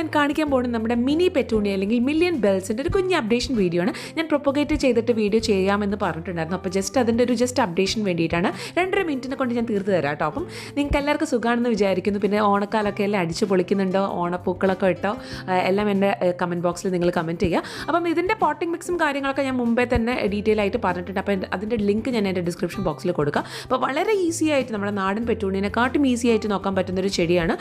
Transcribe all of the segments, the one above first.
ഞാൻ കാണിക്കാൻ പോകുന്നത് നമ്മുടെ മിനി പെറ്റൂണിയ അല്ലെങ്കിൽ മില്യൺ ബെൽസിൻ്റെ ഒരു കുഞ്ഞ് അപ്ഡേഷൻ വീഡിയോ ആണ്. ഞാൻ പ്രൊപ്പഗേറ്റ് ചെയ്തിട്ട് വീഡിയോ ചെയ്യാമെന്ന് പറഞ്ഞിട്ടുണ്ടായിരുന്നു. അപ്പോൾ അതിൻ്റെ ഒരു അപ്ഡേഷൻ വേണ്ടിയിട്ടാണ് 2.5 മിനിറ്റിനെ കൊണ്ട് ഞാൻ തീർത്ത് തരാം കേട്ടോ. അപ്പം നിങ്ങൾക്ക് എല്ലാവർക്കും സുഖമാണെന്ന് വിചാരിക്കുന്നു. പിന്നെ ഓണക്കാലൊക്കെ എല്ലാം അടിച്ച് പൊളിക്കുന്നുണ്ടോ, ഓണപ്പൂക്കളൊക്കെ ഇട്ടോ, എല്ലാം എൻ്റെ കമൻറ്റ് ബോക്സിൽ നിങ്ങൾ കമൻറ്റ് ചെയ്യുക. അപ്പം ഇതിൻ്റെ പോട്ടിംഗ് മിക്സും കാര്യങ്ങളൊക്കെ ഞാൻ മുമ്പേ തന്നെ ഡീറ്റെയിൽ ആയിട്ട് പറഞ്ഞിട്ടുണ്ട്. അപ്പോൾ അതിൻ്റെ ലിങ്ക് ഞാൻ എൻ്റെ ഡിസ്ക്രിപ്ഷൻ ബോക്സിൽ കൊടുക്കാം. അപ്പോൾ വളരെ ഈസി ആയിട്ട് നമ്മുടെ നാടൻ പെറ്റൂണിനെക്കാട്ടും ഈസി ആയിട്ട് നോക്കാൻ പറ്റുന്നൊരു ചെടിയാണ്.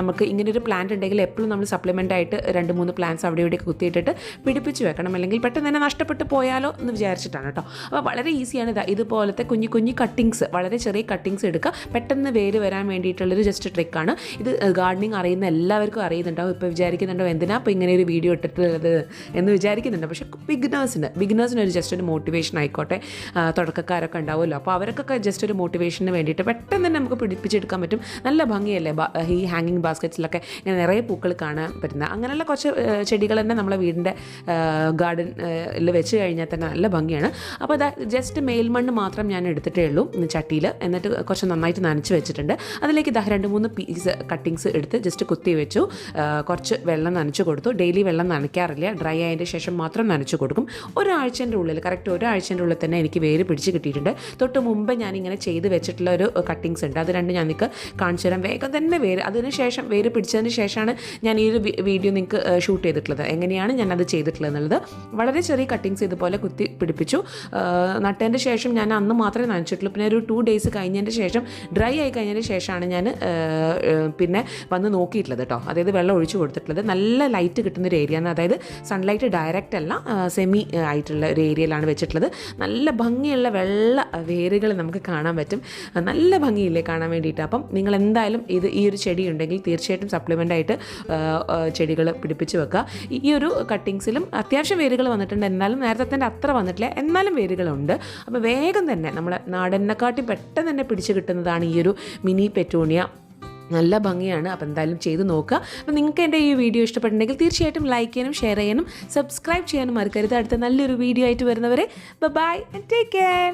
നമുക്ക് ഇങ്ങനൊരു പ്ലാന്റ് ഉണ്ടെങ്കിൽ എപ്പോഴും നമ്മൾ സപ്ലിമെൻ്റ് ആയിട്ട് 2-3 പ്ലാന്റ്സ് അവിടെ ഇവിടെയൊക്കെ കുത്തിയിട്ടിട്ട് പിടിപ്പിച്ച് വെക്കണം, അല്ലെങ്കിൽ പെട്ടെന്ന് തന്നെ നഷ്ടപ്പെട്ട് പോയാലോ എന്ന് വിചാരിച്ചിട്ടാണ് കേട്ടോ. അപ്പോൾ വളരെ ഈസിയാണ്. ഇതുപോലത്തെ കുഞ്ഞു കട്ടിങ്സ്, വളരെ ചെറിയ കട്ടിങ്സ് എടുക്കുക, പെട്ടെന്ന് വേര് വരാൻ വേണ്ടിയിട്ടുള്ളൊരു ട്രിക്കാണ് ഇത്. ഗാർഡനിങ് അറിയുന്ന എല്ലാവർക്കും അറിയുന്നുണ്ടാവും. ഇപ്പോൾ വിചാരിക്കുന്നുണ്ടോ എന്തിനാ ഇപ്പോൾ ഇങ്ങനെ ഒരു വീഡിയോ ഇട്ടിട്ടുള്ളത് എന്ന് വിചാരിക്കുന്നുണ്ട്. പക്ഷേ ബിഗിനേഴ്സിന് ഒരു മോട്ടിവേഷൻ ആയിക്കോട്ടെ. തുടക്കക്കാരൊക്കെ ഉണ്ടാവുമല്ലോ, അപ്പോൾ അവർക്കൊക്കെ ഒരു മോട്ടിവേഷന് വേണ്ടിയിട്ട് പെട്ടെന്ന് തന്നെ നമുക്ക് പിടിപ്പിച്ചെടുക്കാൻ പറ്റും. നല്ല ഭംഗിയല്ലേ ഈ ഹാങ്ങിങ് ബാസ്ക്കറ്റ്സിലൊക്കെ ഇങ്ങനെ നിറയെ പൂക്കൾ കാണാൻ പറ്റുന്ന അങ്ങനെയുള്ള കുറച്ച് ചെടികൾ തന്നെ നമ്മളെ വീടിൻ്റെ ഗാർഡനിൽ വെച്ച് കഴിഞ്ഞാൽ തന്നെ നല്ല ഭംഗിയാണ്. അപ്പോൾ ജസ്റ്റ് മേൽമണ്ണ് മാത്രം ഞാൻ എടുത്തിട്ടേ ഉള്ളൂ ചട്ടിയിൽ. എന്നിട്ട് കുറച്ച് നന്നായിട്ട് നനച്ച് വെച്ചിട്ടുണ്ട്. അതിലേക്ക് 2-3 പീസ് കട്ടിങ്സ് എടുത്ത് ജസ്റ്റ് കുത്തി വെച്ചു. കുറച്ച് വെള്ളം നനച്ച് കൊടുത്തു. ഡെയിലി വെള്ളം നനയ്ക്കാറില്ല, ഡ്രൈ ആയതിൻ്റെ ശേഷം മാത്രം നനച്ച് കൊടുക്കും. ഒരാഴ്ചൻ്റെ ഉള്ളിൽ, കറക്റ്റ് ഒരാഴ്ചൻ്റെ ഉള്ളിൽ തന്നെ എനിക്ക് വേര് പിടിച്ച് കിട്ടിയിട്ടുണ്ട്. തൊട്ട് മുമ്പ് ഞാനിങ്ങനെ ചെയ്ത് വെച്ചിട്ടുള്ള ഒരു കട്ടിങ്സ് ഉണ്ട്, അത് രണ്ടും ഞാൻ നിങ്ങൾക്ക് കാണിച്ചു തരാം. വേഗം തന്നെ അതിനുശേഷം വേര് പിടിച്ചതിന് ശേഷമാണ് ഞാൻ ഈ ഒരു വീഡിയോ നിങ്ങൾക്ക് ഷൂട്ട് ചെയ്തിട്ടുള്ളത്. എങ്ങനെയാണ് ഞാനത് ചെയ്തിട്ടുള്ളത് എന്നുള്ളത്. വളരെ ചെറിയ കട്ടിങ്സ് ഇതുപോലെ കുത്തി പിടിപ്പിച്ചു. നട്ടതിൻ്റെ ശേഷം ഞാൻ അന്ന് മാത്രമേ നനച്ചിട്ടുള്ളൂ. പിന്നെ ഒരു 2 ഡേയ്സ് കഴിഞ്ഞതിൻ്റെ ശേഷം, ഡ്രൈ ആയി കഴിഞ്ഞതിന് ശേഷമാണ് ഞാൻ പിന്നെ വന്ന് നോക്കിയിട്ടുള്ളത് കേട്ടോ. അതായത് വെള്ളം ഒഴിച്ചു കൊടുത്തിട്ടുള്ളത്. നല്ല ലൈറ്റ് കിട്ടുന്നൊരു ഏരിയയാണ്, അതായത് സൺലൈറ്റ് ഡയറക്റ്റ് അല്ല, സെമി ആയിട്ടുള്ള ഒരു ഏരിയയിലാണ് വെച്ചിട്ടുള്ളത്. നല്ല ഭംഗിയുള്ള വെള്ള വേരുകൾ നമുക്ക് കാണാൻ പറ്റും. നല്ല ഭംഗിയില്ലേ കാണാൻ വേണ്ടിയിട്ട്. അപ്പം നിങ്ങൾ എന്തായാലും ഈ ഒരു ചെടി ഉണ്ടെങ്കിൽ തീർച്ചയായിട്ടും സപ്ലിമെൻ്റ് ആയിട്ട് ചെടികൾ പിടിപ്പിച്ച് വെക്കുക. ഈ ഒരു കട്ടിങ്സിലും അത്യാവശ്യം വേരുകൾ വന്നിട്ടുണ്ട്, എന്നാലും നേരത്തെ അത്ര വന്നിട്ടില്ല, എന്നാലും വേരുകളുണ്ട്. അപ്പോൾ വേഗം തന്നെ നമ്മളെ നാടനെക്കാട്ടി പെട്ടെന്ന് തന്നെ പിടിച്ച് കിട്ടുന്നതാണ് ഈ ഒരു മിനി പെറ്റൂണിയ. നല്ല ഭംഗിയാണ്. അപ്പോൾ എന്തായാലും ചെയ്ത് നോക്കുക. അപ്പോൾ നിങ്ങൾക്ക് എൻ്റെ ഈ വീഡിയോ ഇഷ്ടപ്പെട്ടിട്ടുണ്ടെങ്കിൽ തീർച്ചയായിട്ടും ലൈക്ക് ചെയ്യാനും ഷെയർ ചെയ്യാനും സബ്സ്ക്രൈബ് ചെയ്യാനും മറക്കരുത്. അടുത്ത നല്ലൊരു വീഡിയോ ആയിട്ട് വരുന്നവരെ ബൈ ആൻഡ് ടേക്ക് കെയർ.